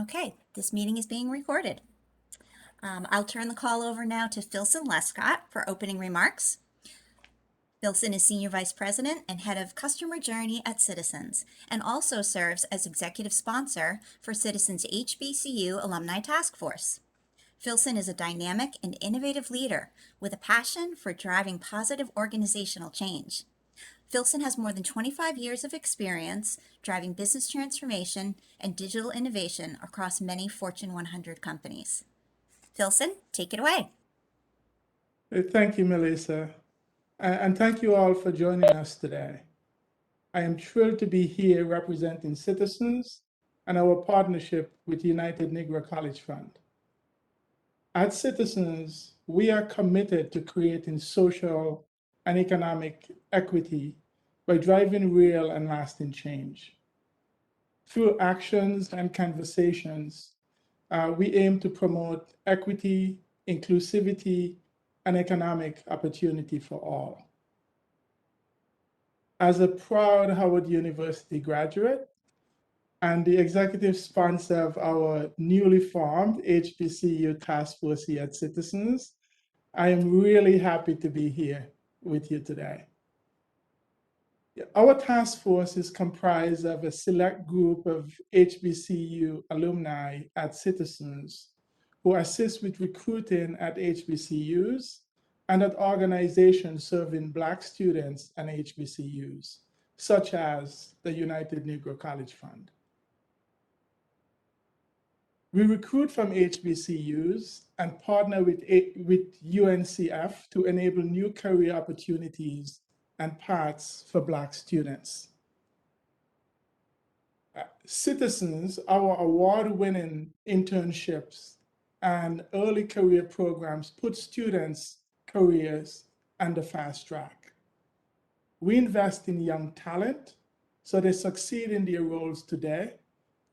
Okay, this meeting is being recorded. I'll turn the call over now to Philson Lescott for opening remarks. Philson is Senior Vice President and Head of Customer Journey at Citizens, and also serves as Executive Sponsor for Citizens HBCU Alumni Task Force. Philson is a dynamic and innovative leader with a passion for driving positive organizational change. Philson has more than 25 years of experience driving business transformation and digital innovation across many Fortune 100 companies. Philson, take it away. Thank you, Melissa. And thank you all for joining us today. I am thrilled to be here representing Citizens and our partnership with United Negro College Fund. At Citizens, we are committed to creating social and economic equity by driving real and lasting change. Through actions and conversations, we aim to promote equity, inclusivity, and economic opportunity for all. As a proud Howard University graduate and the executive sponsor of our newly formed HBCU task force here at Citizens, I am really happy to be here with you today. Our task force is comprised of a select group of HBCU alumni at Citizens who assist with recruiting at HBCUs and at organizations serving Black students and HBCUs, such as the United Negro College Fund. We recruit from HBCUs and partner with UNCF to enable new career opportunities and paths for Black students. Citizens, our award-winning internships and early career programs put students' careers on the fast track. We invest in young talent so they succeed in their roles today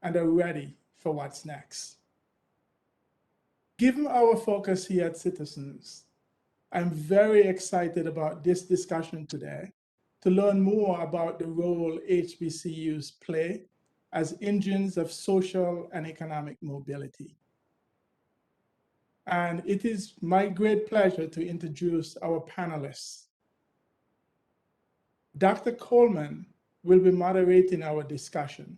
and are ready for what's next. Given our focus here at Citizens, I'm very excited about this discussion today to learn more about the role HBCUs play as engines of social and economic mobility. And it is my great pleasure to introduce our panelists. Dr. Coleman will be moderating our discussion.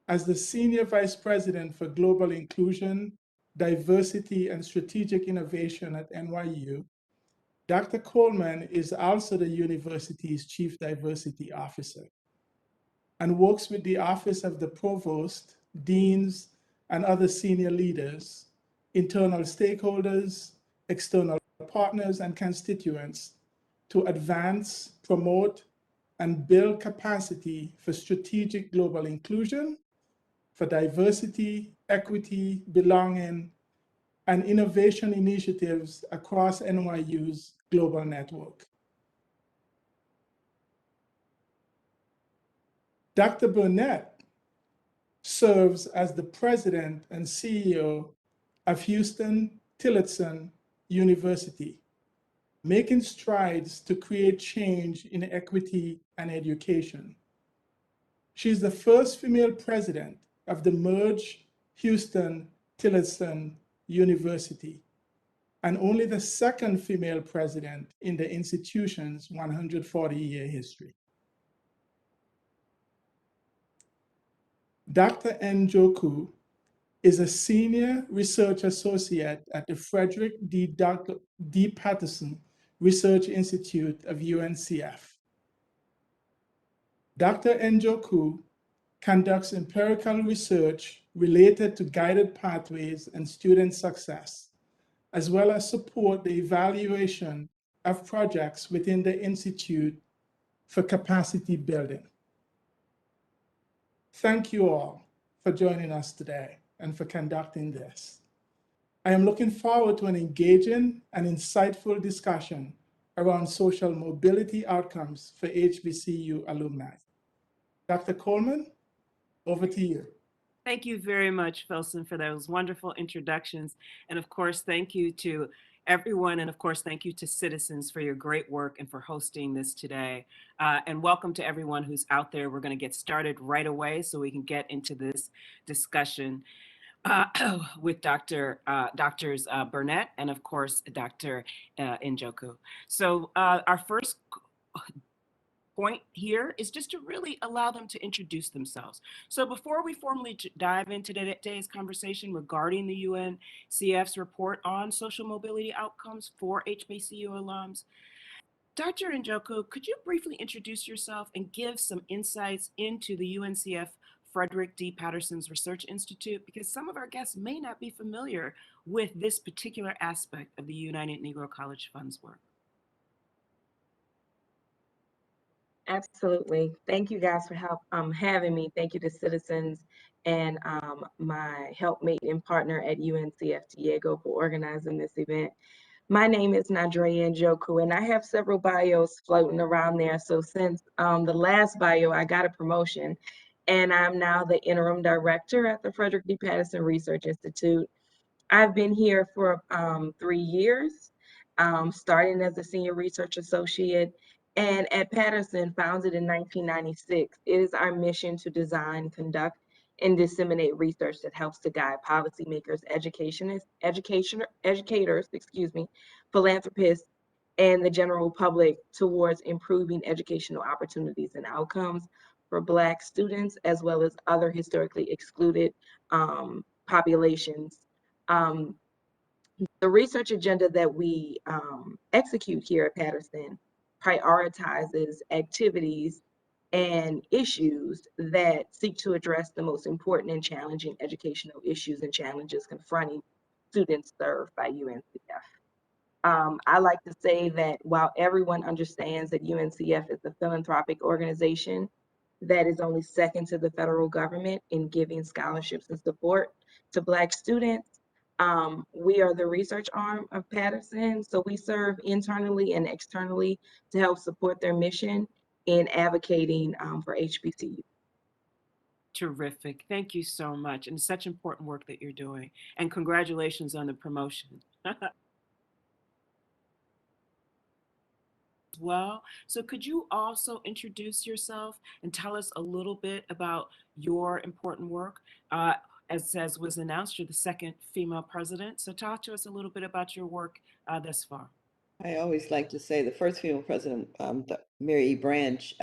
As the Senior Vice President for Global Inclusion, Diversity, and Strategic Innovation at NYU, Dr. Coleman is also the university's Chief Diversity Officer and works with the Office of the Provost, Deans, and other senior leaders, internal stakeholders, external partners, and constituents to advance, promote, and build capacity for strategic global inclusion, for diversity, equity, belonging, and innovation initiatives across NYU's global network. Dr. Burnett serves as the president and CEO of Houston Tillotson University, making strides to create change in equity and education. She is the first female president of the merged Houston Tillotson University, and only the second female president in the institution's 140-year history. Dr. Njoku is a senior research associate at the Frederick D. Patterson Research Institute of UNCF. Dr. Njoku conducts empirical research related to guided pathways and student success, as well as support the evaluation of projects within the Institute for capacity building. Thank you all for joining us today and for conducting this. I am looking forward to an engaging and insightful discussion around social mobility outcomes for HBCU alumni. Dr. Coleman, over to you. Thank you very much, Philson, for those wonderful introductions. And of course, thank you to everyone. And of course, thank you to Citizens for your great work and for hosting this today. And welcome to everyone who's out there. We're going to get started right away so we can get into this discussion with Doctors Burnett and of course, Dr. Njoku. So our first point here is just to really allow them to introduce themselves. So before we formally dive into today's conversation regarding the UNCF's report on social mobility outcomes for HBCU alums, Dr. Njoku, could you briefly introduce yourself and give some insights into the UNCF Frederick D. Patterson's Research Institute? Because some of our guests may not be familiar with this particular aspect of the United Negro College Fund's work. Absolutely. Thank you guys for having me. Thank you to Citizens and my helpmate and partner at UNCF, Diego, for organizing this event. My name is Nadrea Njoku, and I have several bios floating around there. So since the last bio, I got a promotion, and I'm now the interim director at the Frederick D. Patterson Research Institute. I've been here for 3 years, starting as a senior research associate. And at Patterson, founded in 1996, it is our mission to design, conduct, and disseminate research that helps to guide policymakers, educators, philanthropists, and the general public towards improving educational opportunities and outcomes for Black students, as well as other historically excluded populations. um, the research agenda that we execute here at Patterson prioritizes activities and issues that seek to address the most important and challenging educational issues and challenges confronting students served by UNCF. I like to say that while everyone understands that UNCF is a philanthropic organization that is only second to the federal government in giving scholarships and support to Black students, we are the research arm of Patterson. So we serve internally and externally to help support their mission in advocating for HBCU. Terrific. Thank you so much. And such important work that you're doing. And congratulations on the promotion. Well, so could you also introduce yourself and tell us a little bit about your important work? As was announced, you're the second female president. So talk to us a little bit about your work thus far. I always like to say the first female president, Mary E. Branch,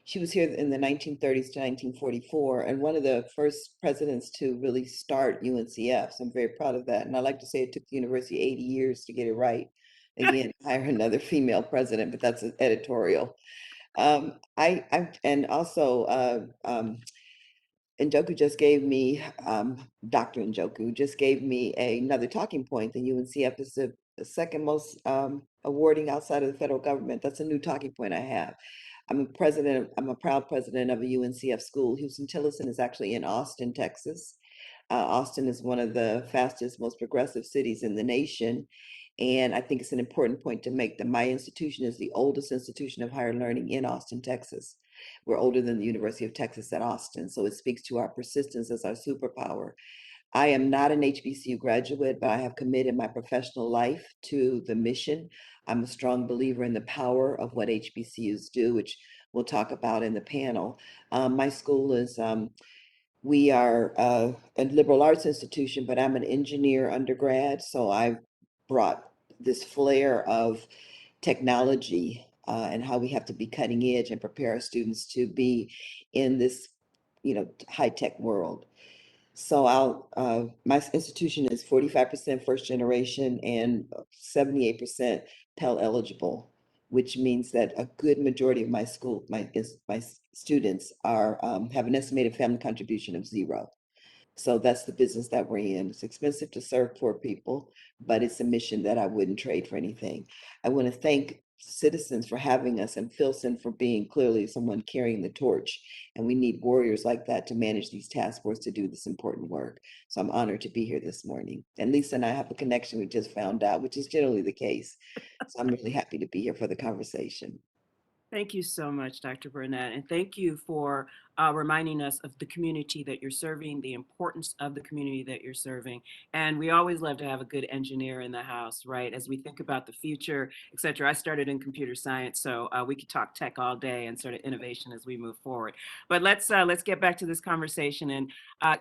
she was here in the 1930s to 1944, and one of the first presidents to really start UNCF. So I'm very proud of that. And I like to say it took the university 80 years to get it right. Again, hire another female president, but that's an editorial. And also, Njoku just gave me, Dr. Njoku just gave me another talking point. The UNCF is the second most awarding outside of the federal government. That's a new talking point I have. I'm a proud president of a UNCF school. Houston-Tillotson is actually in Austin, Texas. Austin is one of the fastest, most progressive cities in the nation. And I think it's an important point to make that my institution is the oldest institution of higher learning in Austin, Texas. We're older than the University of Texas at Austin, so it speaks to our persistence as our superpower. I am not an HBCU graduate, but I have committed my professional life to the mission. I'm a strong believer in the power of what HBCUs do, which we'll talk about in the panel. My school is, we are a liberal arts institution, but I'm an engineer undergrad, so I brought this flair of technology and how we have to be cutting edge and prepare our students to be in this, high tech world. So my institution is 45% first generation and 78% Pell eligible, which means that a good majority of my students are have an estimated family contribution of 0. So that's the business that we're in. It's expensive to serve poor people, but it's a mission that I wouldn't trade for anything. I want to thank Citizens for having us and Filson for being clearly someone carrying the torch. And we need warriors like that to manage these task forces to do this important work. So I'm honored to be here this morning. And Lisa and I have a connection we just found out, which is generally the case. So I'm really happy to be here for the conversation. Thank you so much, Dr. Burnett, and thank you for reminding us of the community that you're serving, the importance of the community that you're serving. And we always love to have a good engineer in the house, right? As we think about the future, et cetera. I started in computer science, so we could talk tech all day and sort of innovation as we move forward. But let's get back to this conversation and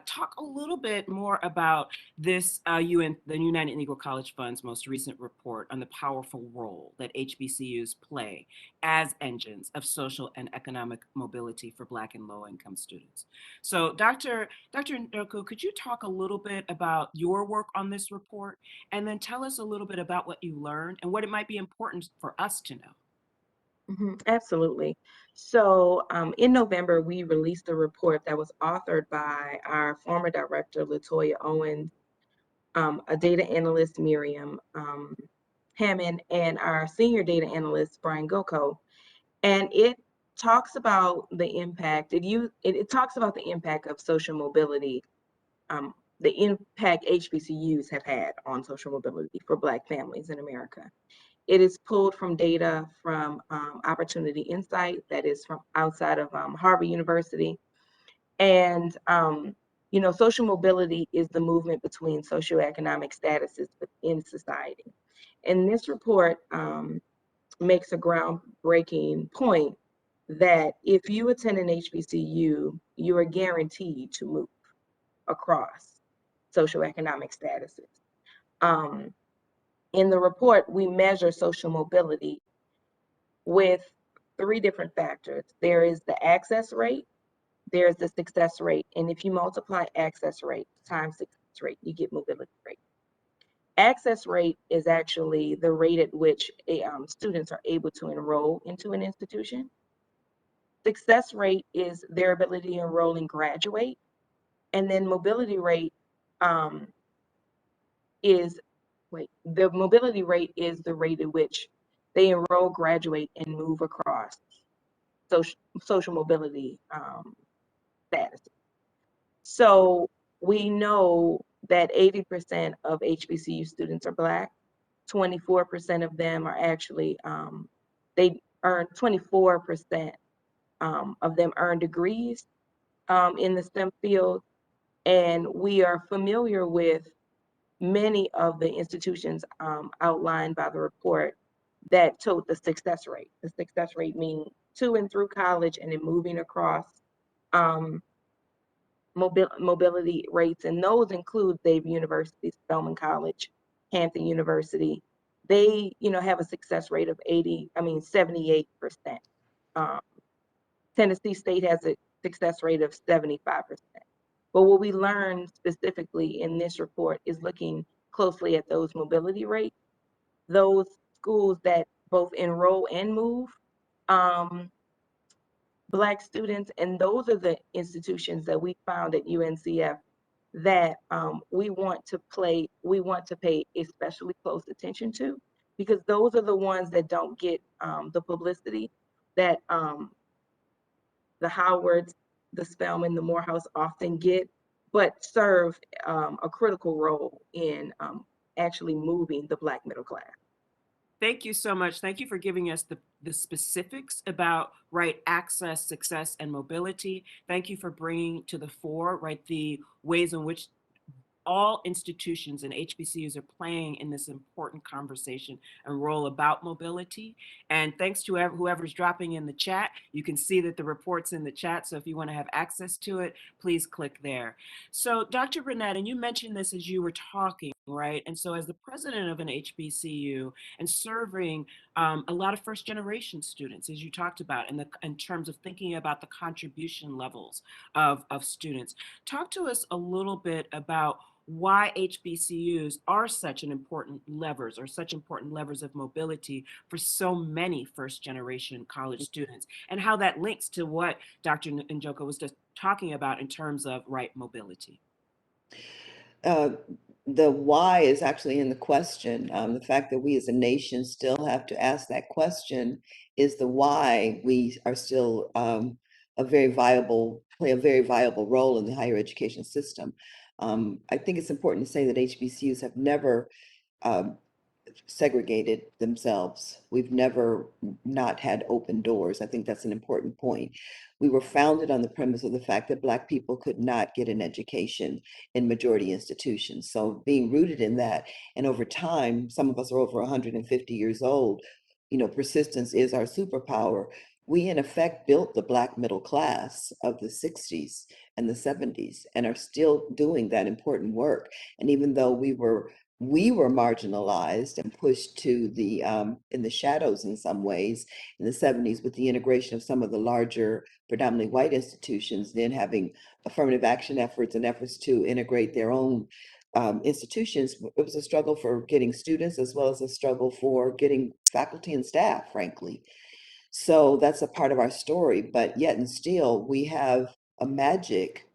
talk a little bit more about this the United Negro College Fund's most recent report on the powerful role that HBCUs play as engines of social and economic mobility for Black and low-income students. So Dr. Njoku, could you talk a little bit about your work on this report, and then tell us a little bit about what you learned and what it might be important for us to know? Absolutely. So in November, we released a report that was authored by our former director, Latoya Owens, a data analyst, Miriam Hammond, and our senior data analyst, Brian Goko. And it talks about the impact, it talks about the impact of social mobility, the impact HBCUs have had on social mobility for Black families in America. It is pulled from data from Opportunity Insight, that is from outside of Harvard University. And, social mobility is the movement between socioeconomic statuses within society. And this report makes a groundbreaking point that if you attend an HBCU, you are guaranteed to move across socioeconomic statuses. In the report, we measure social mobility with 3 different factors. There is the access rate, there's the success rate, and if you multiply access rate times success rate, you get mobility rate. Access rate is actually the rate at which students are able to enroll into an institution. Success rate is their ability to enroll and graduate. And then mobility rate the mobility rate is the rate at which they enroll, graduate, and move across social mobility status. So we know that 80% of HBCU students are Black. 24% of them are actually, they earn 24% of them earn degrees in the STEM field. And we are familiar with many of the institutions outlined by the report that told the success rate. The success rate meaning to and through college and then moving across mobility rates. And those include Xavier University, Spelman College, Hampton University. They, have a success rate of 78%. Tennessee State has a success rate of 75%. But what we learned specifically in this report is looking closely at those mobility rates, those schools that both enroll and move Black students, and those are the institutions that we found at UNCF that we want to pay especially close attention to, because those are the ones that don't get the publicity that the Howards, the Spelman, the Morehouse often get, but serve a critical role in actually moving the Black middle class. Thank you so much. Thank you for giving us the specifics about access, success, and mobility. Thank you for bringing to the fore the ways in which all institutions and HBCUs are playing in this important conversation and role about mobility. And thanks to whoever's dropping in the chat. You can see that the report's in the chat, so if you want to have access to it, please click there. So Dr. Burnett, and you mentioned this as you were talking, right? And so as the president of an HBCU and serving a lot of first generation students, as you talked about, in terms of thinking about the contribution levels of students, talk to us a little bit about why HBCUs are such important levers of mobility for so many first generation college students, and how that links to what Dr. Njoku was just talking about in terms of mobility. The why is actually in the question. The fact that we as a nation still have to ask that question is the why we are still play a very viable role in the higher education system. I think it's important to say that HBCUs have never segregated themselves. We've never not had open doors. I think that's an important point. We were founded on the premise of the fact that Black people could not get an education in majority institutions. So being rooted in that, and over time, some of us are over 150 years old, persistence is our superpower. We in effect built the Black middle class of the 60s and the 70s and are still doing that important work. And even though we were marginalized and pushed to the in the shadows in some ways in the 70s with the integration of some of the larger predominantly white institutions, then having affirmative action efforts and efforts to integrate their own institutions. It was a struggle for getting students as well as a struggle for getting faculty and staff, frankly. So that's a part of our story, but yet and still we have a magic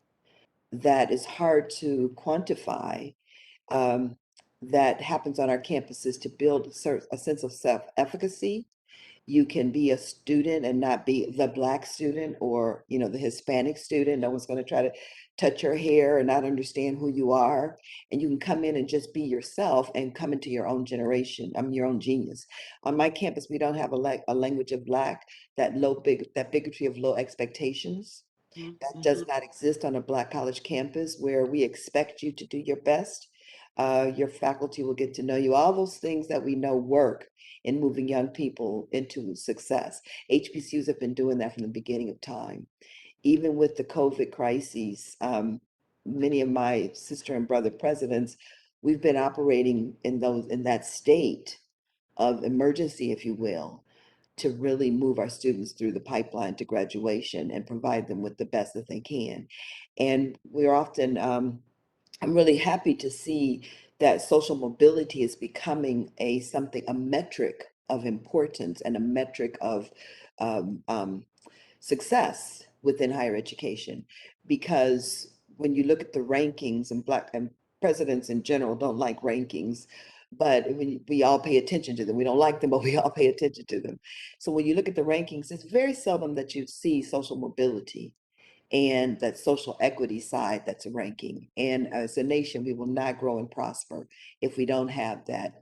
that is hard to quantify, um, that happens on our campuses to build a sense of self-efficacy. You can be a student and not be the Black student or, the Hispanic student. No one's going to try to touch your hair and not understand who you are. And you can come in and just be yourself and come into your own generation, your own genius. On my campus, we don't have a language of Black, that bigotry of low expectations. That does not exist on a Black college campus where we expect you to do your best. Your faculty will get to know you, all those things that we know work in moving young people into success. HBCUs have been doing that from the beginning of time. Even with the COVID crises, many of my sister and brother presidents, we've been operating in that state of emergency, if you will, to really move our students through the pipeline to graduation and provide them with the best that they can. And we're often, I'm really happy to see that social mobility is becoming a metric of importance and a metric of success within higher education. Because when you look at the rankings, and Black and presidents in general don't like rankings, but we all pay attention to them. We don't like them, but we all pay attention to them. So when you look at the rankings, it's very seldom that you see social mobility and that social equity side that's a ranking. And as a nation, we will not grow and prosper if we don't have that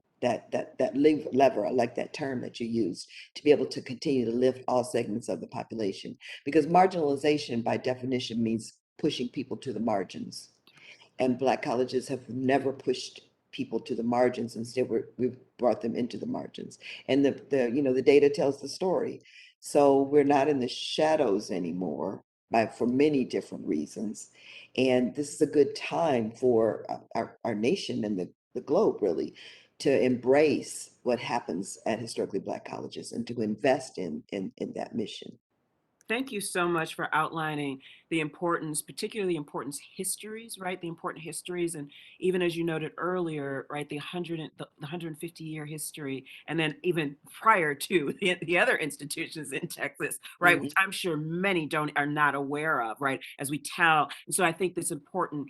lever, I like that term that you used, to be able to continue to lift all segments of the population. Because marginalization by definition means pushing people to the margins. And Black colleges have never pushed people to the margins. Instead, we've brought them into the margins. And the data tells the story. So we're not in the shadows anymore for many different reasons. And this is a good time for our nation and the globe, really, to embrace what happens at historically Black colleges and to invest in that mission. Thank you so much for outlining the importance, particularly the importance histories, right? The important histories, and even as you noted earlier, right, the 150-year history, and then even prior to the other institutions in Texas, right, which I'm sure many are not aware of, right, as we tell. And so I think that's important.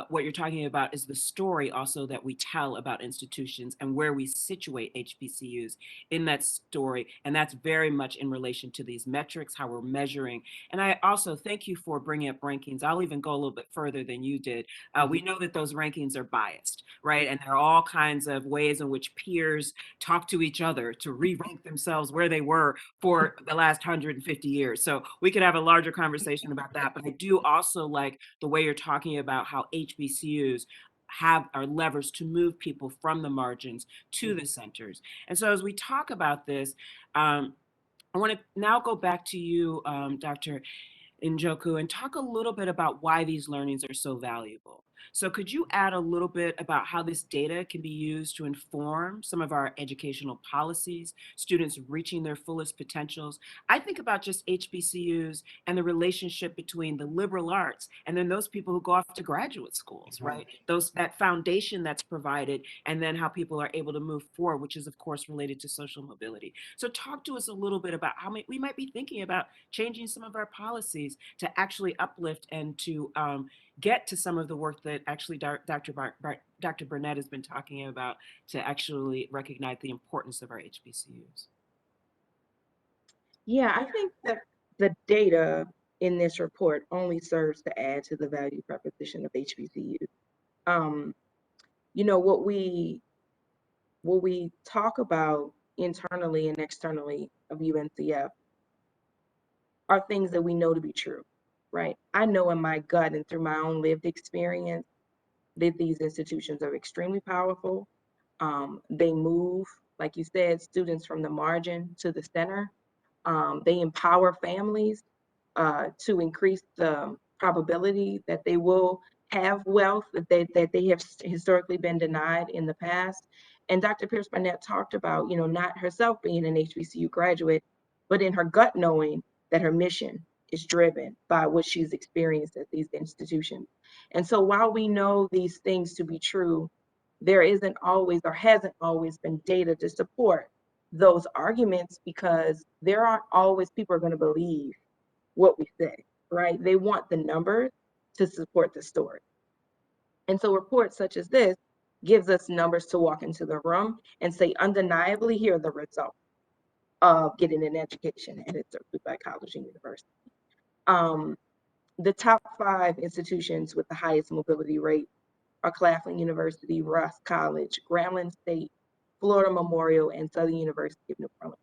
What you're talking about is the story also that we tell about institutions and where we situate HBCUs in that story. And that's very much in relation to these metrics, how we're measuring. And I also thank you for bringing up rankings. I'll even go a little bit further than you did. We know that those rankings are biased, right? And there are all kinds of ways in which peers talk to each other to re-rank themselves where they were for the last 150 years. So we could have a larger conversation about that. But I do also like the way you're talking about how HBCUs are levers to move people from the margins to the centers. And so as we talk about this, I want to now go back to you, Dr. Njoku, and talk a little bit about why these learnings are so valuable. So could you add a little bit about how this data can be used to inform some of our educational policies, students reaching their fullest potentials? I think about just HBCUs and the relationship between the liberal arts and then those people who go off to graduate schools, right? That foundation that's provided, and then how people are able to move forward, which is of course related to social mobility. So talk to us a little bit about how we might be thinking about changing some of our policies to actually uplift and to get to some of the work that actually Dr. Burnett has been talking about, to actually recognize the importance of our HBCUs. Yeah, I think that the data in this report only serves to add to the value proposition of HBCUs. What we what we talk about internally and externally of UNCF are things that we know to be true, right? I know in my gut and through my own lived experience that these institutions are extremely powerful. They move, like you said, students from the margin to the center. They empower families to increase the probability that they will have wealth that they have historically been denied in the past. And Dr. Pierce Barnett talked about, not herself being an HBCU graduate, but in her gut knowing that her mission is driven by what she's experienced at these institutions. And so while we know these things to be true, there isn't always or hasn't always been data to support those arguments, because there aren't always people are going to believe what we say, right? They want the numbers to support the story. And so reports such as this gives us numbers to walk into the room and say, undeniably, here are the results of getting an education at a certified college and university. The top 5 institutions with the highest mobility rate are Claflin University, Ross College, Grambling State, Florida Memorial, and Southern University of New Orleans.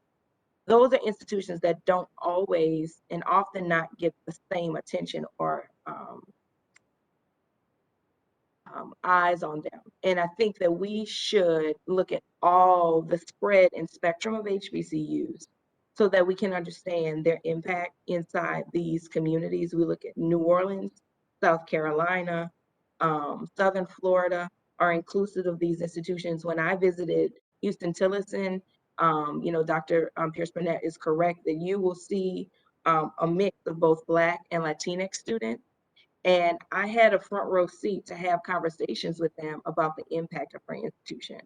Those are institutions that don't always and often not get the same attention or eyes on them. And I think that we should look at all the spread and spectrum of HBCUs so that we can understand their impact inside these communities. We look at New Orleans, South Carolina, Southern Florida are inclusive of these institutions. When I visited Houston-Tillotson, Dr. Pierce Burnett is correct that you will see a mix of both Black and Latinx students. And I had a front row seat to have conversations with them about the impact of our institution.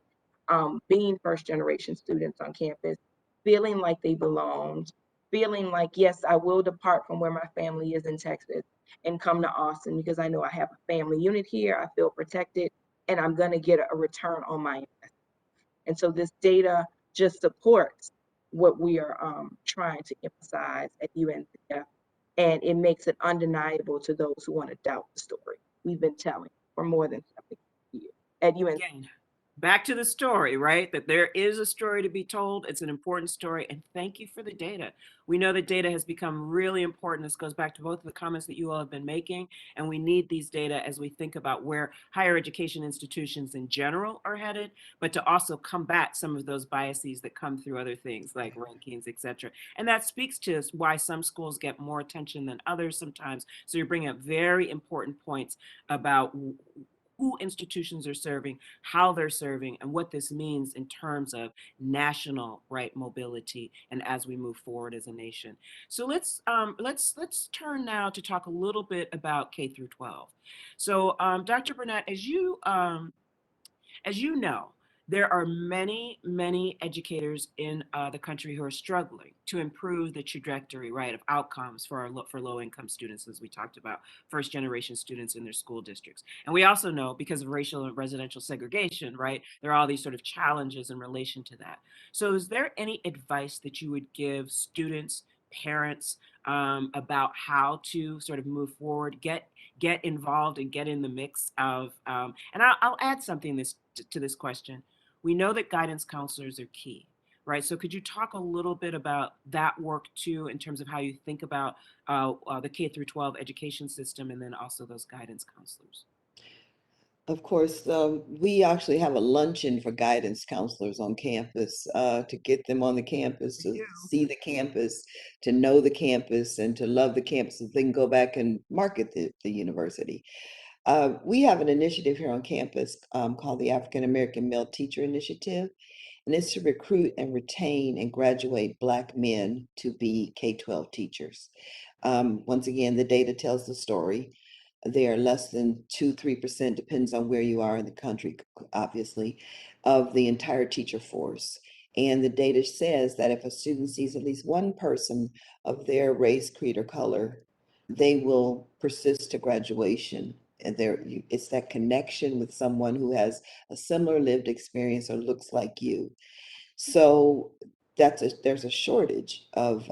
Being first generation students on campus, feeling like they belonged, feeling like, yes, I will depart from where my family is in Texas and come to Austin because I know I have a family unit here, I feel protected, and I'm gonna get a return on my investment. And so this data just supports what we are trying to emphasize at UNCF, and it makes it undeniable to those who want to doubt the story we've been telling for more than 70 years at UNCF. Again, back to the story, right? That there is a story to be told. It's an important story. And thank you for the data. We know that data has become really important. This goes back to both of the comments that you all have been making. And we need these data as we think about where higher education institutions in general are headed, but to also combat some of those biases that come through other things like rankings, et cetera. And that speaks to why some schools get more attention than others sometimes. So you're bringing up very important points about who institutions are serving, how they're serving, and what this means in terms of national right mobility and as we move forward as a nation. So let's turn now to talk a little bit about K through 12. So Dr. Burnett, as you know, there are many, many educators in the country who are struggling to improve the trajectory, right, of outcomes for for low-income students, as we talked about, first-generation students in their school districts. And we also know, because of racial and residential segregation, right, there are all these sort of challenges in relation to that. So is there any advice that you would give students, parents, about how to sort of move forward, get involved and get in the mix of, and I'll add something to this question. We know that guidance counselors are key, right? So could you talk a little bit about that work too, in terms of how you think about the K through 12 education system, and then also those guidance counselors? Of course, we actually have a luncheon for guidance counselors on campus to get them on the campus, to see the campus, to know the campus, and to love the campus so they can go back and market the university. We have an initiative here on campus called the African American Male Teacher Initiative, and it's to recruit and retain and graduate Black men to be K-12 teachers. Once again, the data tells the story. They are less than 2-3%, depends on where you are in the country, obviously, of the entire teacher force. And the data says that if a student sees at least one person of their race, creed, or color, they will persist to graduation. And it's that connection with someone who has a similar lived experience or looks like you. So there's a shortage of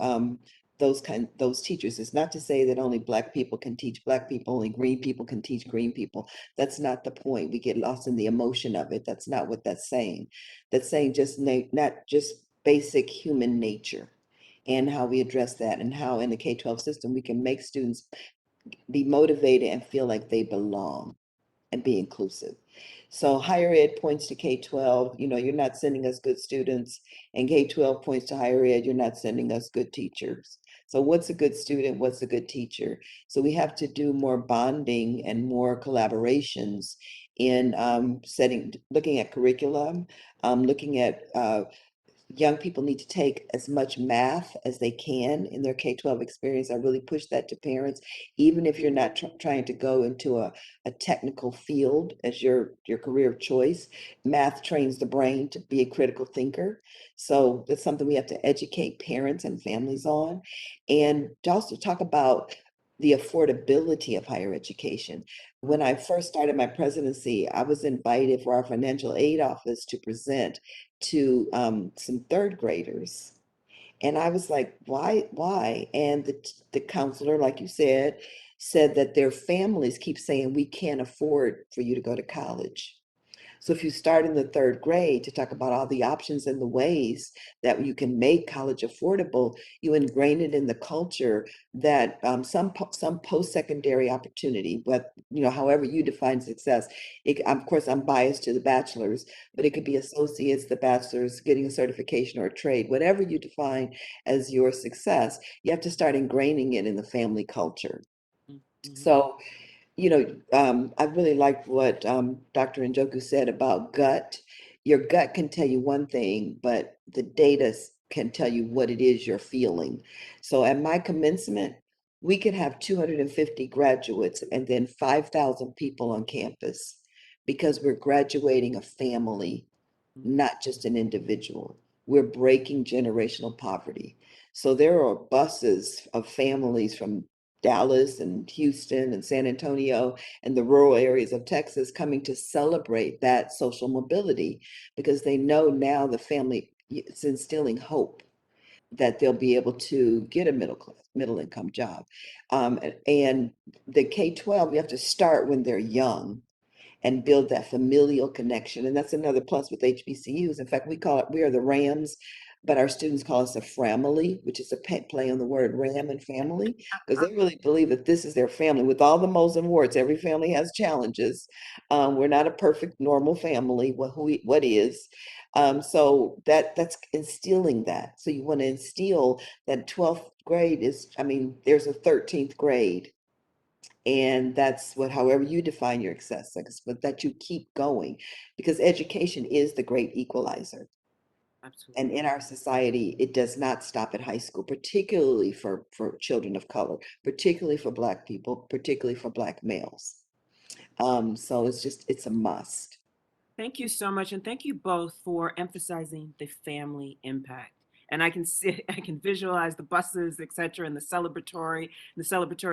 those teachers. It's not to say that only Black people can teach Black people, only green people can teach green people. That's not the point. We get lost in the emotion of it. That's not what that's saying. That's saying just not just basic human nature and how we address that, and how in the K-12 system we can make students be motivated and feel like they belong and be inclusive. So higher ed points to K-12, you're not sending us good students, and K-12 points to higher ed, you're not sending us good teachers. So what's a good student? What's a good teacher? So we have to do more bonding and more collaborations in looking at curriculum, looking at young people need to take as much math as they can in their K-12 experience. I really push that to parents, even if you're not trying to go into a technical field as your career of choice. Math trains the brain to be a critical thinker. So that's something we have to educate parents and families on. And to also talk about the affordability of higher education. When I first started my presidency, I was invited for our financial aid office to present to some third graders. And I was like, why? And the counselor, like you said that their families keep saying, we can't afford for you to go to college. So if you start in the third grade to talk about all the options and the ways that you can make college affordable, you ingrain it in the culture that some post-secondary opportunity, but however you define success. Of course, I'm biased to the bachelor's, but it could be associates, the bachelor's, getting a certification or a trade, whatever you define as your success. You have to start ingraining it in the family culture. Mm-hmm. So I really liked what Dr. Njoku said about gut. Your gut can tell you one thing, but the data can tell you what it is you're feeling. So at my commencement, we could have 250 graduates and then 5,000 people on campus because we're graduating a family, not just an individual. We're breaking generational poverty. So there are buses of families from Dallas and Houston and San Antonio and the rural areas of Texas coming to celebrate that social mobility because they know now the family, it's instilling hope that they'll be able to get a middle income job. And the K-12, you have to start when they're young and build that familial connection. And that's another plus with HBCUs. In fact, we are the Rams, but our students call us a framily, which is a play on the word ram and family, because they really believe that this is their family with all the moles and warts. Every family has challenges. We're not a perfect, normal family. What is? So that's instilling that. So you want to instill that 12th grade there's a 13th grade, and that's however you define your success, but that you keep going, because education is the great equalizer. Absolutely. And in our society, it does not stop at high school, particularly for children of color, particularly for Black people, particularly for Black males. So it's a must. Thank you so much. And thank you both for emphasizing the family impact. And I can see, I can visualize the buses, et cetera, and the celebratory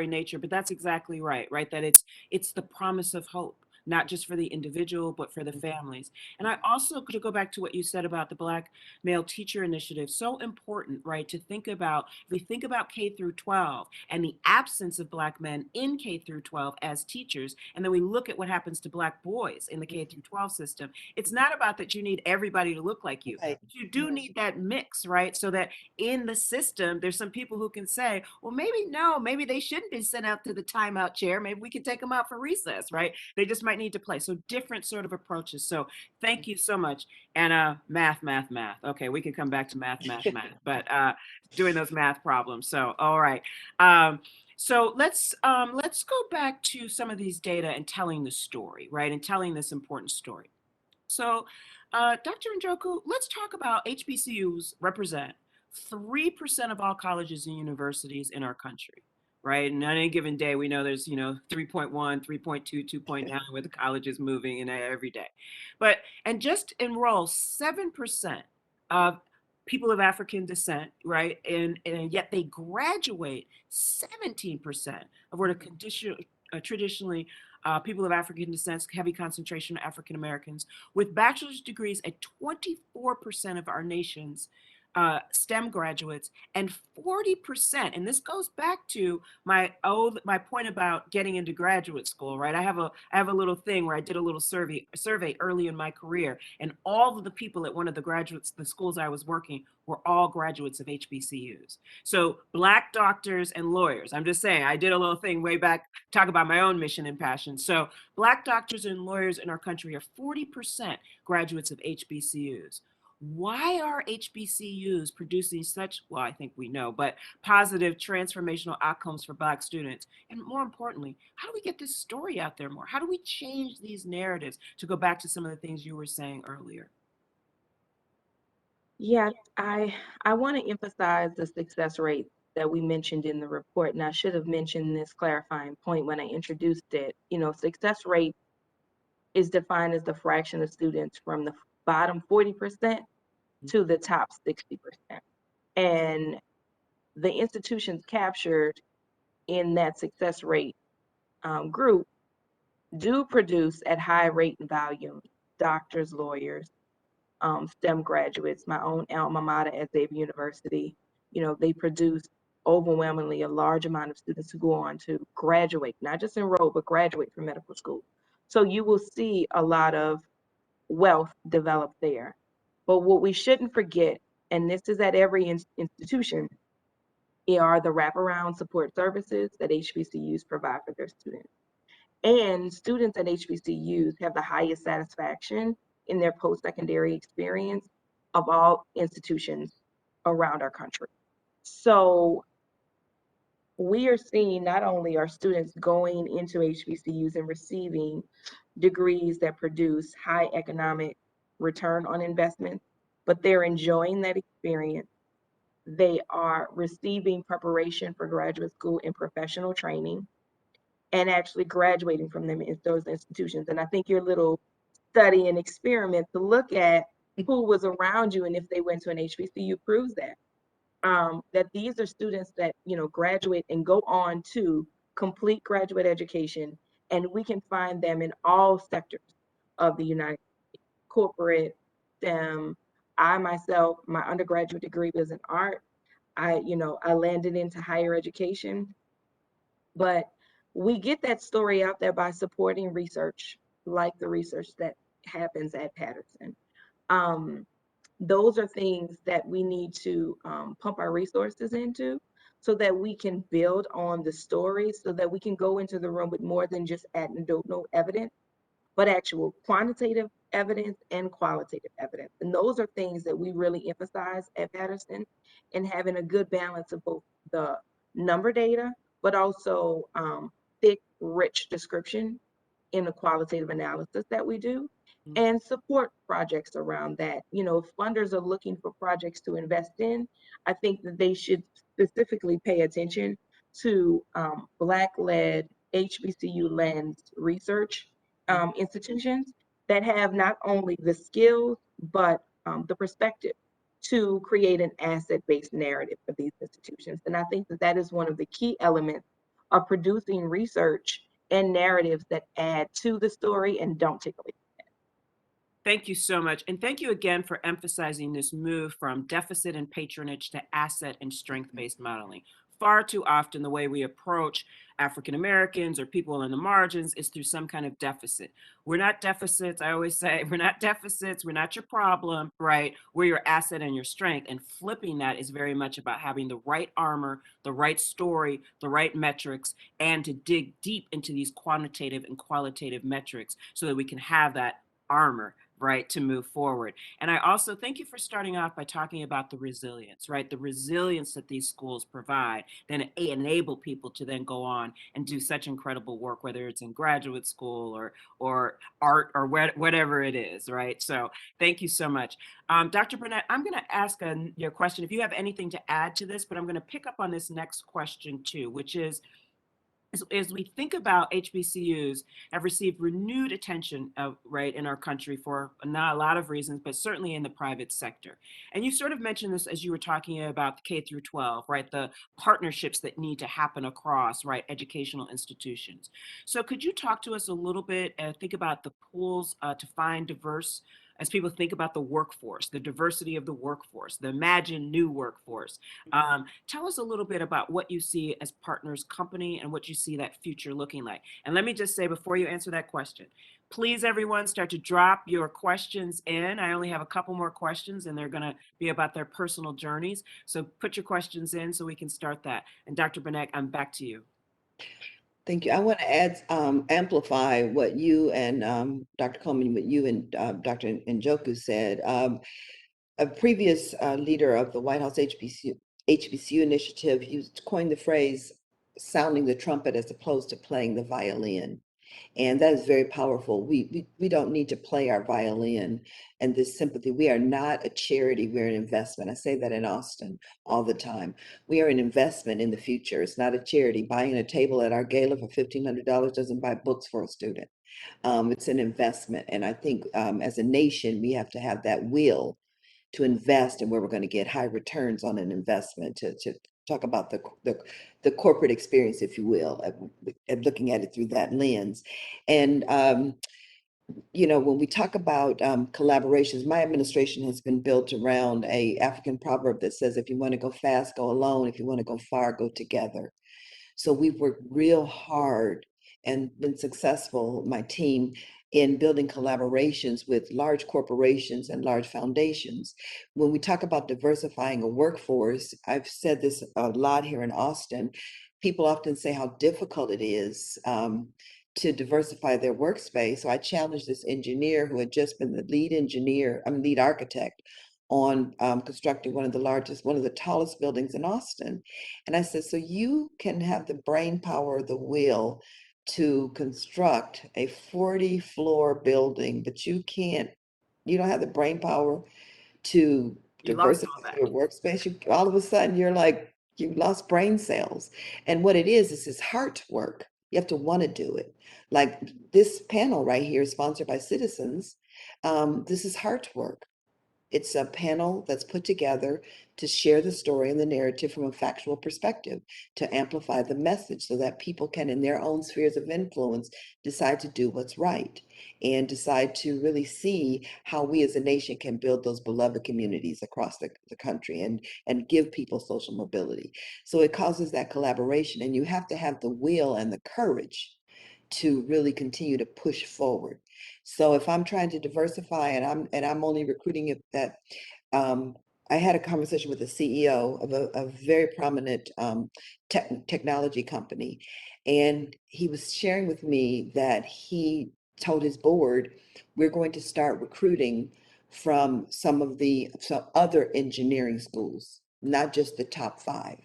nature. But that's exactly right? That it's the promise of hope, not just for the individual, but for the families. And I also, to go back to what you said about the Black Male Teacher Initiative, so important, right? To think about, if we think about K through 12 and the absence of Black men in K through 12 as teachers, and then we look at what happens to Black boys in the K through 12 system, it's not about that you need everybody to look like you. Right. But you do need that mix, right? So that in the system, there's some people who can say, well, maybe they shouldn't be sent out to the timeout chair. Maybe we can take them out for recess, right? They just might need to play. So different sort of approaches. So thank you so much. And math. Okay, we can come back to math, but doing those math problems. So all right. So let's go back to some of these data and telling the story, right? And telling this important story. So, Dr. Njoku, let's talk about HBCUs represent 3% of all colleges and universities in our country, right? And on any given day, we know there's, 3.1, 3.2, 2.9, where the college is moving in every day. And just enroll 7% of people of African descent, right? And yet they graduate 17% of what are traditionally people of African descent, heavy concentration of African Americans, with bachelor's degrees at 24% of our nation's STEM graduates, and 40%, and this goes back to my point about getting into graduate school, right? I have a little thing where I did a little survey early in my career, and all of the people at one of the schools I was working were all graduates of HBCUs. So Black doctors and lawyers, I'm just saying, I did a little thing way back, talk about my own mission and passion. So Black doctors and lawyers in our country are 40% graduates of HBCUs. Why are HBCUs producing such, well, I think we know, but positive transformational outcomes for Black students? And more importantly, how do we get this story out there more? How do we change these narratives, to go back to some of the things you were saying earlier? Yeah, I want to emphasize the success rate that we mentioned in the report, and I should have mentioned this clarifying point when I introduced it. You know, success rate is defined as the fraction of students from the bottom 40% to the top 60%. And the institutions captured in that success rate group do produce at high rate and volume doctors, lawyers, STEM graduates. My own alma mater at Xavier University, you know, they produce overwhelmingly a large amount of students who go on to graduate, not just enroll, but graduate from medical school. So you will see a lot of wealth developed there. But what we shouldn't forget, and this is at every institution, are the wraparound support services that HBCUs provide for their students. And students at HBCUs have the highest satisfaction in their post-secondary experience of all institutions around our country. So we are seeing not only are students going into HBCUs and receiving degrees that produce high economic return on investment, but they're enjoying that experience. They are receiving preparation for graduate school and professional training, and actually graduating from them in those institutions. And I think your little study and experiment to look at who was around you and if they went to an HBCU proves that. That these are students that, you know, graduate and go on to complete graduate education, and we can find them in all sectors of the United States, corporate, STEM. I myself, my undergraduate degree was in art. I landed into higher education, but we get that story out there by supporting research, like the research that happens at Patterson. Um, those are things that we need to pump our resources into so that we can build on the story, so that we can go into the room with more than just anecdotal evidence, but actual quantitative evidence and qualitative evidence. And those are things that we really emphasize at Patterson, in having a good balance of both the number data, but also thick, rich description in the qualitative analysis that we do, and support projects around that. You know, if funders are looking for projects to invest in, I think that they should specifically pay attention to Black-led, HBCU lens research institutions that have not only the skills, but the perspective to create an asset-based narrative for these institutions. And I think that that is one of the key elements of producing research and narratives that add to the story and don't take away. Thank you so much. And thank you again for emphasizing this move from deficit and patronage to asset and strength-based modeling. Far too often, the way we approach African Americans or people on the margins is through some kind of deficit. We're not deficits. I always say, we're not deficits. We're not your problem, right? We're your asset and your strength. And flipping that is very much about having the right armor, the right story, the right metrics, and to dig deep into these quantitative and qualitative metrics so that we can have that armor, right, to move forward. And I also thank you for starting off by talking about the resilience, right? The resilience that these schools provide, then enable people to then go on and do such incredible work, whether it's in graduate school or art or whatever it is, right? So thank you so much. Dr. Burnett, I'm going to ask your question if you have anything to add to this, but I'm going to pick up on this next question too, which is, as we think about HBCUs have received renewed attention, right, in our country for not a lot of reasons, but certainly in the private sector. And you sort of mentioned this as you were talking about the K through 12, right, the partnerships that need to happen across, right, educational institutions. So could you talk to us a little bit and think about the pools to find diverse as people think about the workforce, the diversity of the workforce, the imagined new workforce. Tell us a little bit about what you see as Partners Company and what you see that future looking like. And let me just say, before you answer that question, please, everyone, start to drop your questions in. I only have a couple more questions, and they're going to be about their personal journeys. So put your questions in so we can start that. And Dr. Benek, I'm back to you. Thank you. I want to add, amplify what you and Dr. Coleman, what you and Dr. Njoku said. A previous leader of the White House HBCU initiative, he coined the phrase sounding the trumpet as opposed to playing the violin. And that is very powerful. We don't need to play our violin and this sympathy. We are not a charity, we're an investment. I say that in Austin all the time. We are an investment in the future. It's not a charity. Buying a table at our gala for $1,500 doesn't buy books for a student. It's an investment. And I think as a nation, we have to have that will to invest in where we're going to get high returns on an investment, to talk about the corporate experience, if you will, at looking at it through that lens. And when we talk about collaborations, my administration has been built around a African proverb that says, if you want to go fast, go alone. If you want to go far, go together. So we've worked real hard and been successful, my team, in building collaborations with large corporations and large foundations. When we talk about diversifying a workforce, I've said this a lot here in Austin, people often say how difficult it is to diversify their workspace. So I challenged this engineer who had just been the lead architect on constructing one of the tallest buildings in Austin. And I said, so you can have the brain power, the will to construct a 40-floor building, but you don't have the brain power to You lost all diversify that. your workspace. All of a sudden you're like, you lost brain cells. And what it is this heart work. You have to want to do it. Like this panel right here is sponsored by Citizens. This is heart work. It's a panel that's put together to share the story and the narrative from a factual perspective, to amplify the message so that people can, in their own spheres of influence, decide to do what's right and decide to really see how we as a nation can build those beloved communities across the country and give people social mobility. So it causes that collaboration, and you have to have the will and the courage to really continue to push forward. So if I'm trying to diversify and I'm only recruiting it that I had a conversation with the CEO of a very prominent technology company, and he was sharing with me that he told his board, we're going to start recruiting from some other engineering schools, not just the top 5.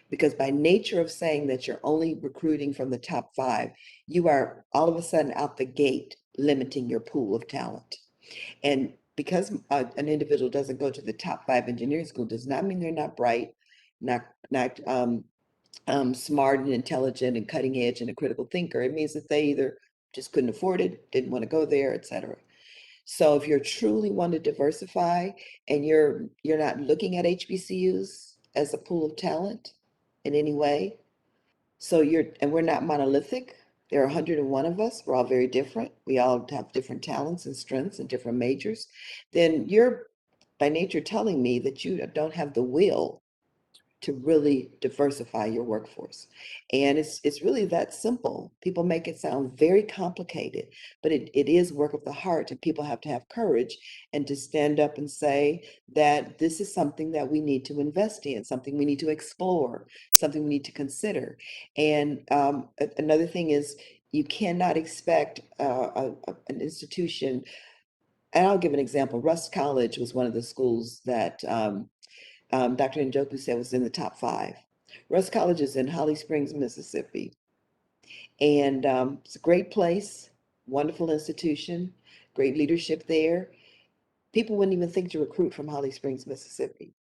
Because by nature of saying that you're only recruiting from the top 5, you are all of a sudden out the gate limiting your pool of talent. And because an individual doesn't go to the top 5 engineering school does not mean they're not bright, not smart and intelligent and cutting edge and a critical thinker. It means that they either just couldn't afford it, didn't want to go there, etc. So if you're truly want to diversify and you're not looking at HBCUs as a pool of talent in any way, and we're not monolithic. There are 101 of us. We're all very different. We all have different talents and strengths and different majors. Then you're by nature telling me that you don't have the will to really diversify your workforce. And it's really that simple. People make it sound very complicated, but it is work of the heart, and people have to have courage and to stand up and say that this is something that we need to invest in, something we need to explore, something we need to consider. And another thing is you cannot expect an institution, and I'll give an example. Rust College was one of the schools that Dr. Njoku said was in the top 5. Rust College is in Holly Springs, Mississippi. And it's a great place, wonderful institution, great leadership there. People wouldn't even think to recruit from Holly Springs, Mississippi.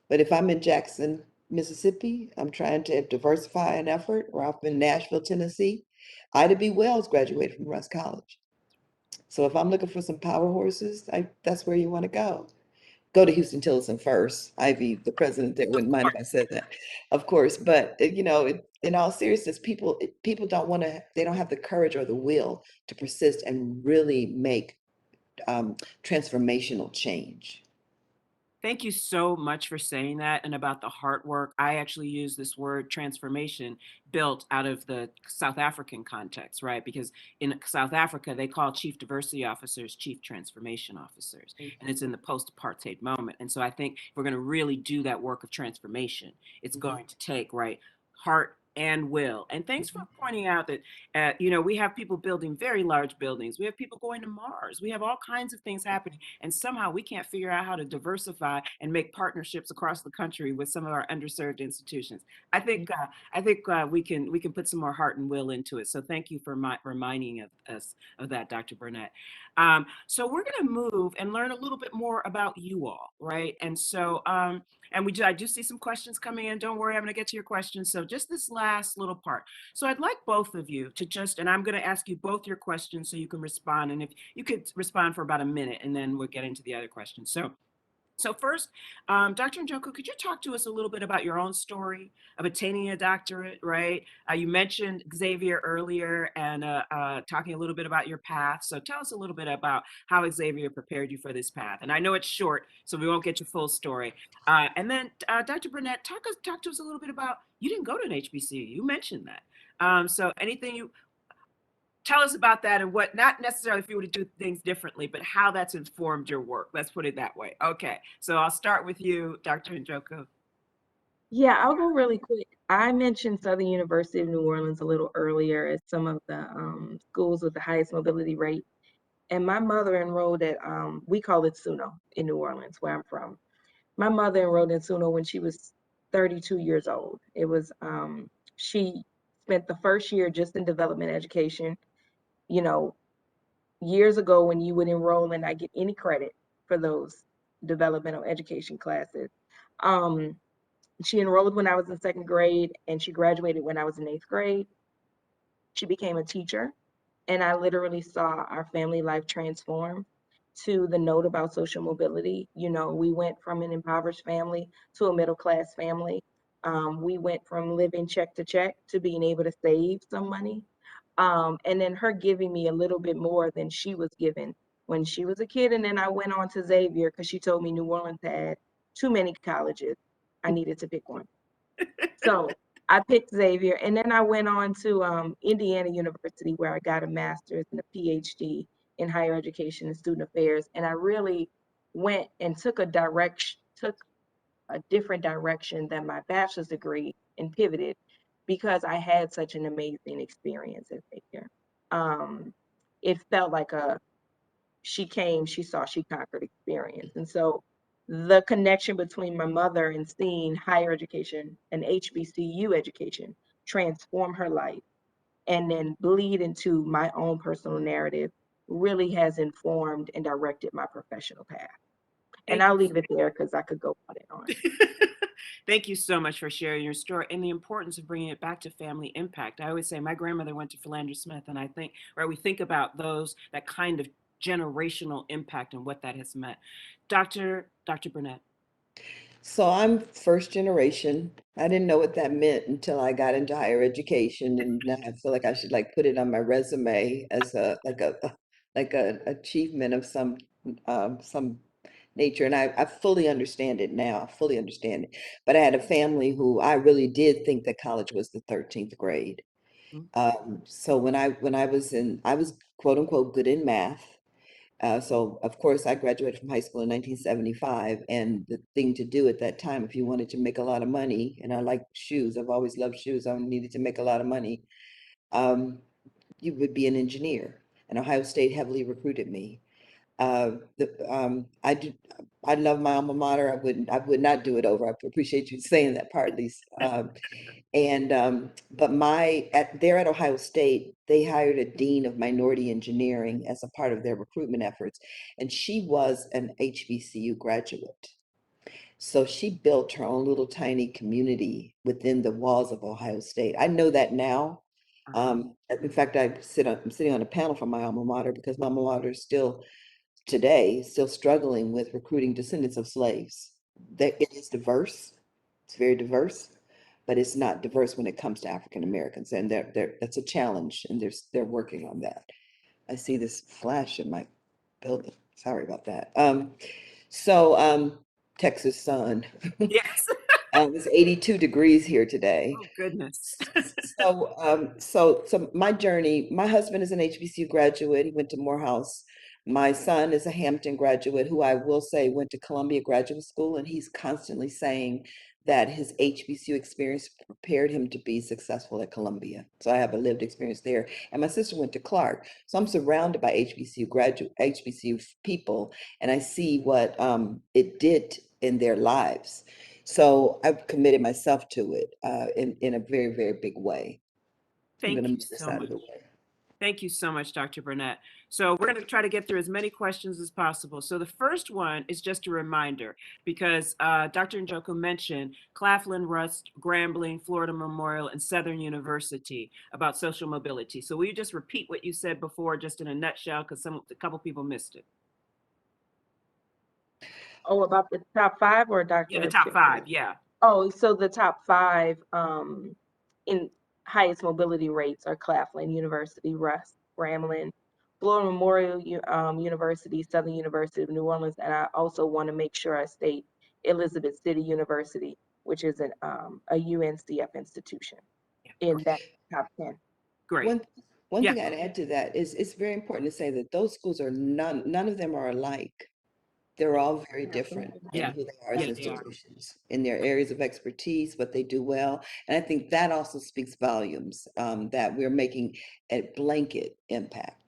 But if I'm in Jackson, Mississippi, I'm trying to diversify an effort, or I'm in Nashville, Tennessee, Ida B. Wells graduated from Rust College. So if I'm looking for some power horses, that's where you want to go. Go to Houston Tillotson first. Ivy, the president there, wouldn't mind if I said that, of course. But in all seriousness, people don't want to. They don't have the courage or the will to persist and really make transformational change. Thank you so much for saying that. And about the heart work, I actually use this word transformation built out of the South African context, right? Because in South Africa, they call chief diversity officers chief transformation officers. And it's in the post-apartheid moment. And so I think if we're going to really do that work of transformation, it's going to take, right, heart and will. And thanks for pointing out that, we have people building very large buildings. We have people going to Mars. We have all kinds of things happening. And somehow we can't figure out how to diversify and make partnerships across the country with some of our underserved institutions. I think we can put some more heart and will into it. So thank you for reminding us of that, Dr. Burnett. So we're going to move and learn a little bit more about you all, right? And so, I do see some questions coming in. Don't worry, I'm going to get to your questions. So just this last little part. So I'd like both of you to and I'm going to ask you both your questions so you can respond. And if you could respond for about a minute, and then we'll get into the other questions. So first, Dr. Njoku, could you talk to us a little bit about your own story of attaining a doctorate, right? You mentioned Xavier earlier and talking a little bit about your path. So tell us a little bit about how Xavier prepared you for this path. And I know it's short, so we won't get your full story. And then Dr. Burnett, talk to us a little bit about, you didn't go to an HBCU, you mentioned that. So anything tell us about that, and what, not necessarily if you were to do things differently, but how that's informed your work. Let's put it that way. Okay, so I'll start with you, Dr. Njoku. Yeah, I'll go really quick. I mentioned Southern University of New Orleans a little earlier as some of the schools with the highest mobility rate. And my mother enrolled at, we call it SUNO in New Orleans, where I'm from. My mother enrolled in SUNO when she was 32 years old. It was, she spent the first year just in development education. You know, years ago when you would enroll and not get any credit for those developmental education classes. Um, she enrolled when I was in second grade and she graduated when I was in eighth grade. She became a teacher, and I literally saw our family life transform to the note about social mobility. You know, we went from an impoverished family to a middle class family. We went from living check to check to being able to save some money. And then her giving me a little bit more than she was given when she was a kid. And then I went on to Xavier because she told me New Orleans had too many colleges. I needed to pick one. So I picked Xavier, and then I went on to Indiana University, where I got a master's and a PhD in higher education and student affairs. And I really went and took a different direction than my bachelor's degree and pivoted because I had such an amazing experience at Xavier. It felt like she came, she saw, she conquered experience. And so the connection between my mother and seeing higher education and HBCU education transform her life and then bleed into my own personal narrative really has informed and directed my professional path. And Thank I'll you. leave it there because I could go on and on. Thank you so much for sharing your story and the importance of bringing it back to family impact. I always say my grandmother went to Philander Smith, and I think, right, we think about that kind of generational impact and what that has meant. Dr. Burnett. So I'm first generation. I didn't know what that meant until I got into higher education, and now I feel like I should like put it on my resume as a achievement of some nature. And I fully understand it now. I fully understand it. But I had a family who I really did think that college was the 13th grade. So I was quote unquote good in math. So of course I graduated from high school in 1975, and the thing to do at that time, if you wanted to make a lot of money, and I like shoes, I've always loved shoes, I needed to make a lot of money, um, you would be an engineer. And Ohio State heavily recruited me. I do, I love my alma mater. I would not do it over. I appreciate you saying that part, at least. But there at Ohio State, they hired a dean of minority engineering as a part of their recruitment efforts, and she was an HBCU graduate. So she built her own little tiny community within the walls of Ohio State. I know that now. In fact, I'm sitting on a panel for my alma mater because my alma mater is still struggling with recruiting descendants of slaves. That it is diverse, it's very diverse, but it's not diverse when it comes to African Americans, and that's a challenge, and they're working on that. I see this flash in my building. Sorry about that. So Texas sun. Yes. It's 82 degrees here today. Oh, goodness. So my journey, my husband is an HBCU graduate. He went to Morehouse. My son is a Hampton graduate who I will say went to Columbia Graduate School, and he's constantly saying that his HBCU experience prepared him to be successful at Columbia. So I have a lived experience there. And my sister went to Clark. So I'm surrounded by HBCU people, and I see what it did in their lives. So I've committed myself to it in a very, very big way. I'm Thank going to you move this so out much. of the way. Thank you so much, Dr. Burnett. So we're going to try to get through as many questions as possible. So the first one is just a reminder, because Dr. Njoku mentioned Claflin, Rust, Grambling, Florida Memorial, and Southern University about social mobility. So will you just repeat what you said before, just in a nutshell, because a couple people missed it. Oh, about the top 5 or Yeah, the Dr. top 5, yeah. Oh, so the top 5 in highest mobility rates are Claflin University, Rusk, Grambling, Florida Memorial University, Southern University of New Orleans, and I also want to make sure I state Elizabeth City University, which is a UNCF institution in that top 10. Great. One Yeah. thing I'd add to that is it's very important to say that those schools are none of them are alike. They're all very different Yeah. in who they are as Yeah, they are. institutions, in their areas of expertise, what they do well. And I think that also speaks volumes that we're making a blanket impact.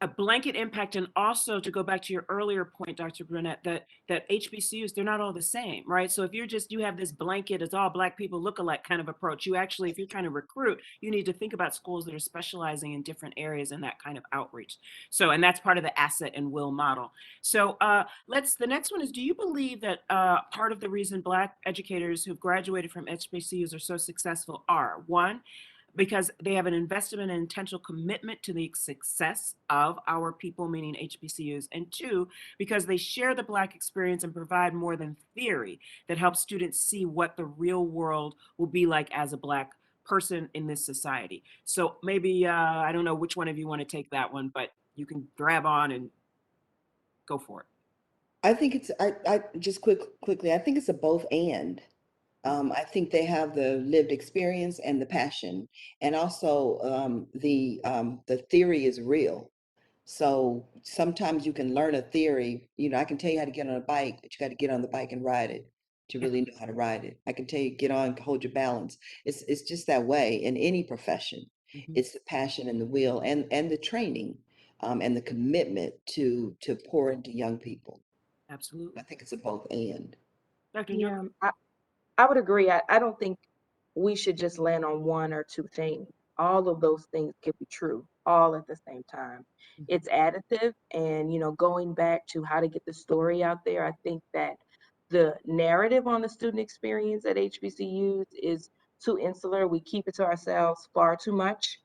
A blanket impact, and also to go back to your earlier point, Dr. Burnett, that HBCUs, they're not all the same, right? So if you have this blanket, it's all Black people look alike kind of approach. You actually, if you're trying to recruit, you need to think about schools that are specializing in different areas and that kind of outreach. So, and that's part of the asset and will model. So the next one is, do you believe that part of the reason Black educators who've graduated from HBCUs are so successful are, one, because they have an investment and intentional commitment to the success of our people, meaning HBCUs, and two, because they share the Black experience and provide more than theory that helps students see what the real world will be like as a Black person in this society. So maybe, I don't know which one of you want to take that one, but you can grab on and go for it. I think I just quickly, I think it's a both and. I think they have the lived experience and the passion, and also the theory is real. So sometimes you can learn a theory. I can tell you how to get on a bike, but you got to get on the bike and ride it to really know how to ride it. I can tell you get on, hold your balance. It's just that way in any profession. Mhm. It's the passion and the will and the training and the commitment to pour into young people. Absolutely. I think it's a both and. Dr. Yeah, Njoku? I would agree. I don't think we should just land on one or two things. All of those things could be true all at the same time. It's additive, and going back to how to get the story out there, I think that the narrative on the student experience at HBCUs is too insular. We keep it to ourselves far too much,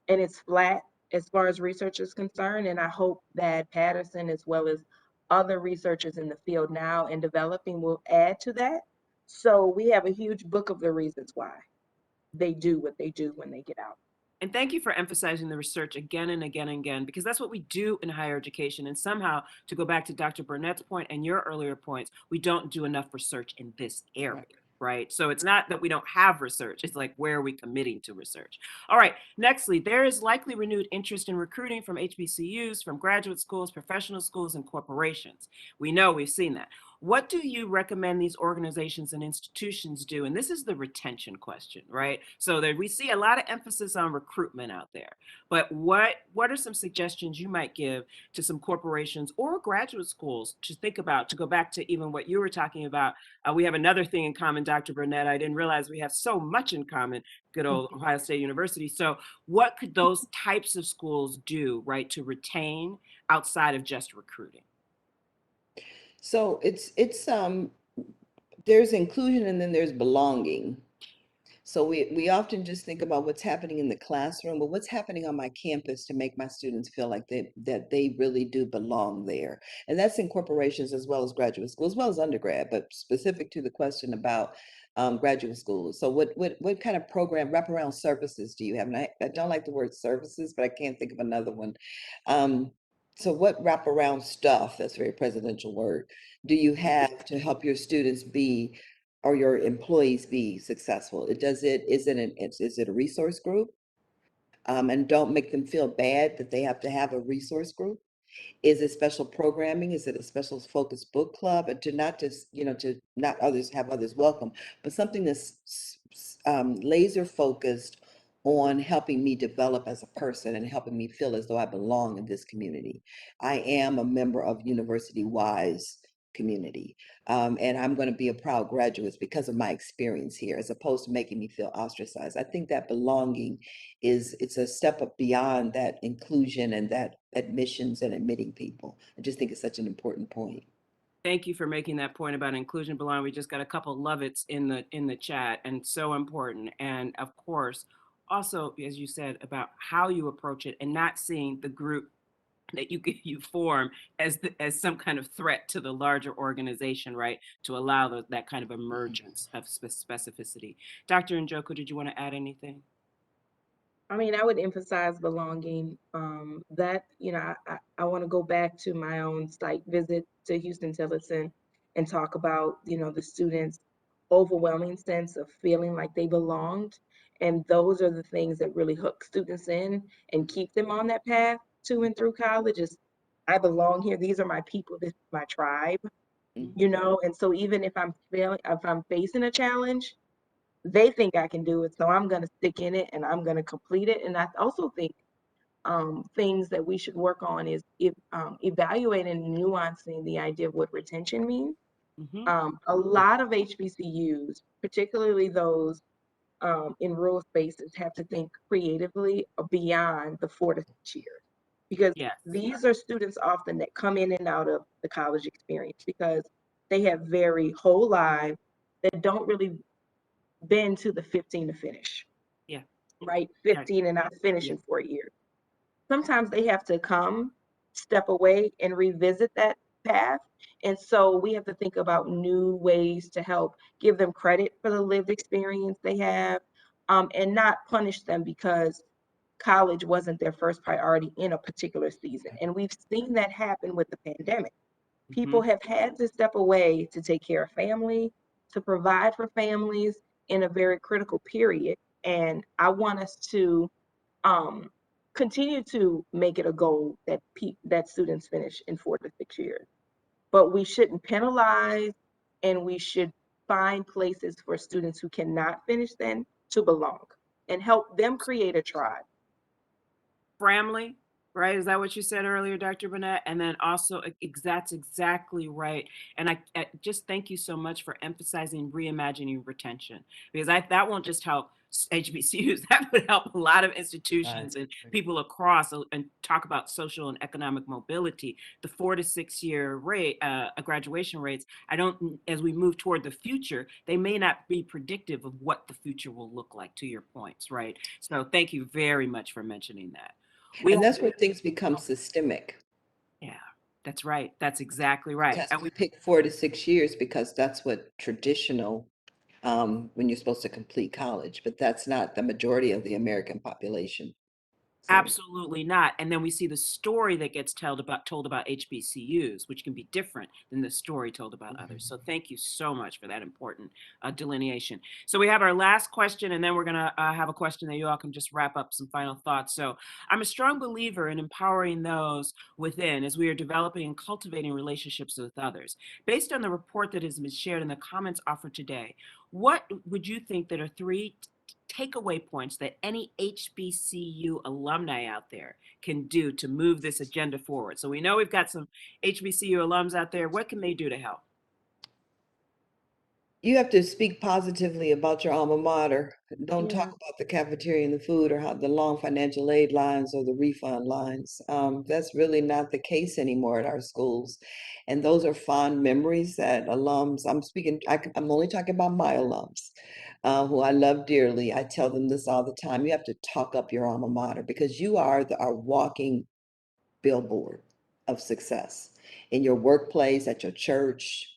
and it's flat as far as research is concerned. And I hope that Patterson, as well as other researchers in the field now and developing, will add to that. So we have a huge book of the reasons why they do what they do when they get out. And thank you for emphasizing the research again and again and again, because that's what we do in higher education. And somehow, to go back to Dr. Burnett's point and your earlier points, we don't do enough research in this area, right? So it's not that we don't have research, it's like, where are we committing to research? All right, nextly, there is likely renewed interest in recruiting from HBCUs, from graduate schools, professional schools, and corporations. We know, we've seen that. What do you recommend these organizations and institutions do? And this is the retention question, right? So that we see a lot of emphasis on recruitment out there, but what are some suggestions you might give to some corporations or graduate schools to think about, to go back to even what you were talking about? We have another thing in common, Dr. Burnett. I didn't realize we have so much in common, good old Ohio State University. So what could those types of schools do, right, to retain outside of just recruiting? So there's inclusion and then there's belonging. So we often just think about what's happening in the classroom, but what's happening on my campus to make my students feel like that they really do belong there. And that's in corporations as well as graduate school, as well as undergrad, but specific to the question about graduate schools. So what kind of program, wraparound services do you have? And I don't like the word services, but I can't think of another one. So what wraparound stuff, that's a very presidential word, do you have to help your students be, or your employees be successful? Is it a resource group? And don't make them feel bad that they have to have a resource group. Is it special programming? Is it a special focus book club? And to not just, to not others have others welcome, but something that's laser focused on helping me develop as a person and helping me feel as though I belong in this community. I am a member of University Wise community. And I'm going to be a proud graduate because of my experience here, as opposed to making me feel ostracized. I think that belonging it's a step up beyond that inclusion and that admissions and admitting people. I just think it's such an important point. Thank you for making that point about inclusion, belonging. We just got a couple love it's in the chat, and so important. And of course, also, as you said, about how you approach it and not seeing the group that you form as as some kind of threat to the larger organization, right? To allow that kind of emergence of specificity. Dr. Njoku, did you want to add anything? I mean, I would emphasize belonging. That, I want to go back to my own site visit to Houston-Tillotson and talk about, the students' overwhelming sense of feeling like they belonged. And those are the things that really hook students in and keep them on that path to and through college is, I belong here. These are my people. This is my tribe, And so even if I'm facing a challenge, they think I can do it, so I'm going to stick in it and I'm going to complete it. And I also think things that we should work on is evaluating and nuancing the idea of what retention means. A lot of HBCUs, particularly those in rural spaces, have to think creatively beyond the 4 to 6 years, because Yes. these are students often that come in and out of the college experience because they have very whole lives that don't really been to the 15 to finish. Yeah. Right? 15 and not finish in 4 years. Sometimes they have to step away and revisit that path. And so we have to think about new ways to help give them credit for the lived experience they have, and not punish them because college wasn't their first priority in a particular season. And we've seen that happen with the pandemic. People have had to step away to take care of family, to provide for families in a very critical period. And I want us to um, continue to make it a goal that students finish in 4 to 6 years. But we shouldn't penalize, and we should find places for students who cannot finish then to belong and help them create a tribe. Family, right? Is that what you said earlier, Dr. Burnett? And then also, that's exactly right. And I just thank you so much for emphasizing reimagining retention, because that won't just help HBCUs, that would help a lot of institutions and people across, and talk about social and economic mobility. The 4 to 6 year rate, graduation rates, as we move toward the future, they may not be predictive of what the future will look like, to your points, right? So thank you very much for mentioning that. And that's where things become systemic. Yeah, that's right. That's exactly right. And we pick 4 to 6 years because that's what traditional, when you're supposed to complete college, but that's not the majority of the American population. So. Absolutely not. And then we see the story that gets told about HBCUs, which can be different than the story told about others. So thank you so much for that important delineation. So we have our last question, and then we're going to have a question that you all can just wrap up some final thoughts. So I'm a strong believer in empowering those within as we are developing and cultivating relationships with others. Based on the report that has been shared in the comments offered today, what would you think that are 3 takeaway points that any HBCU alumni out there can do to move this agenda forward? So we know we've got some HBCU alums out there. What can they do to help? You have to speak positively about your alma mater. Don't talk Yeah. about the cafeteria and the food or how the long financial aid lines or the refund lines. That's really not the case anymore at our schools. And those are fond memories that alums, I'm only talking about my alums, who I love dearly. I tell them this all the time. You have to talk up your alma mater because you are our walking billboard of success in your workplace, at your church,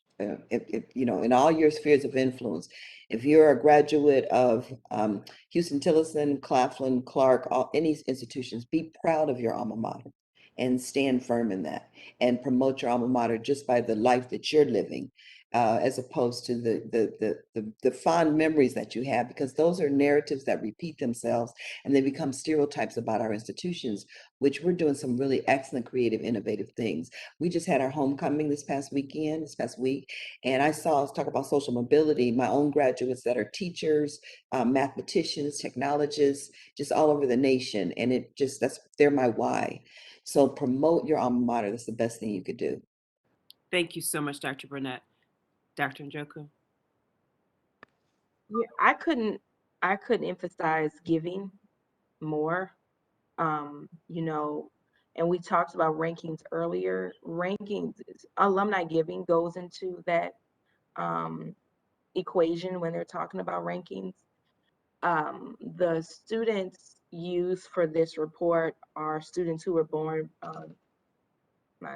if in all your spheres of influence. If you're a graduate of Houston-Tillotson, Claflin, Clark, any institutions, be proud of your alma mater. and stand firm in that and promote your alma mater just by the life that you're living, as opposed to the fond memories that you have, because those are narratives that repeat themselves and they become stereotypes about our institutions, which we're doing some really excellent, creative, innovative things. We just had our homecoming this past week, and I saw us talk about social mobility, my own graduates that are teachers, mathematicians, technologists, just all over the nation. And they're my why. So promote your alma mater. That's the best thing you could do. Thank you so much, Dr. Burnett. Dr. Njoku? Yeah, I couldn't emphasize giving more. You know, and we talked about rankings earlier. Alumni giving goes into that equation when they're talking about rankings. The students used for this report are students who were born, my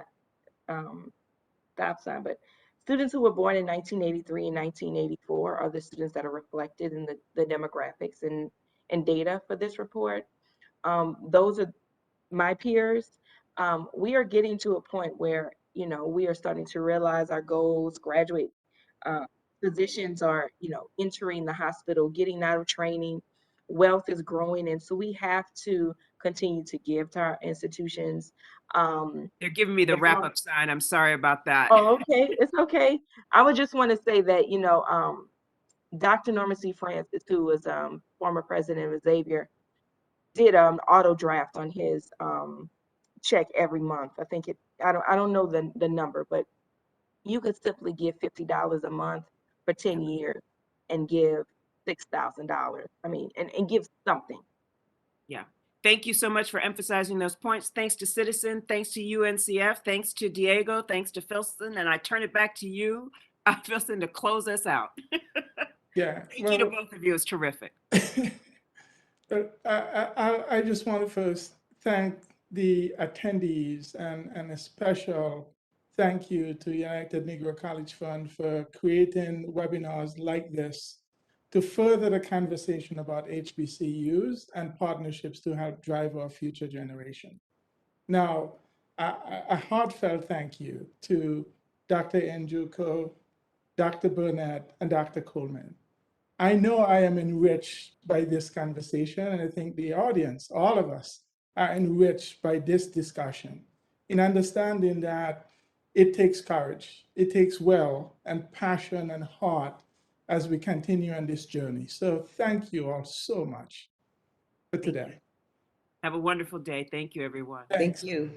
stop sign, but students who were born in 1983 and 1984 are the students that are reflected in the demographics and data for this report. Those are my peers. We are getting to a point where, you know, we are starting to realize our goals, graduate physicians are, you know, entering the hospital, getting out of training, wealth is growing. And so we have to continue to give to our institutions. They're giving me the Now- wrap-up sign. I'm sorry about that. Oh, okay. It's okay. I would just want to say that, you know, Dr. Norman C. Francis, who was former president of Xavier, did auto draft on his check every month. I think I don't know the number, but you could simply give $50 a month for 10 years and give $6,000. I mean, and give something. Yeah. Thank you so much for emphasizing those points. Thanks to Citizen, thanks to UNCF, thanks to Diego, thanks to Filson, and I turn it back to you, Filson, to close us out. Yeah. Thank you to both of you. It's terrific. But I just want to first thank the attendees and a special thank you to United Negro College Fund for creating webinars like this to further the conversation about HBCUs and partnerships to help drive our future generation. Now, a heartfelt thank you to Dr. Njoku, Dr. Burnett, and Dr. Coleman. I know I am enriched by this conversation, and I think the audience, all of us, are enriched by this discussion in understanding that it takes courage, it takes will and passion and heart as we continue on this journey. So thank you all so much for today. Have a wonderful day. Thank you, everyone. Thank you.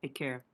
Take care.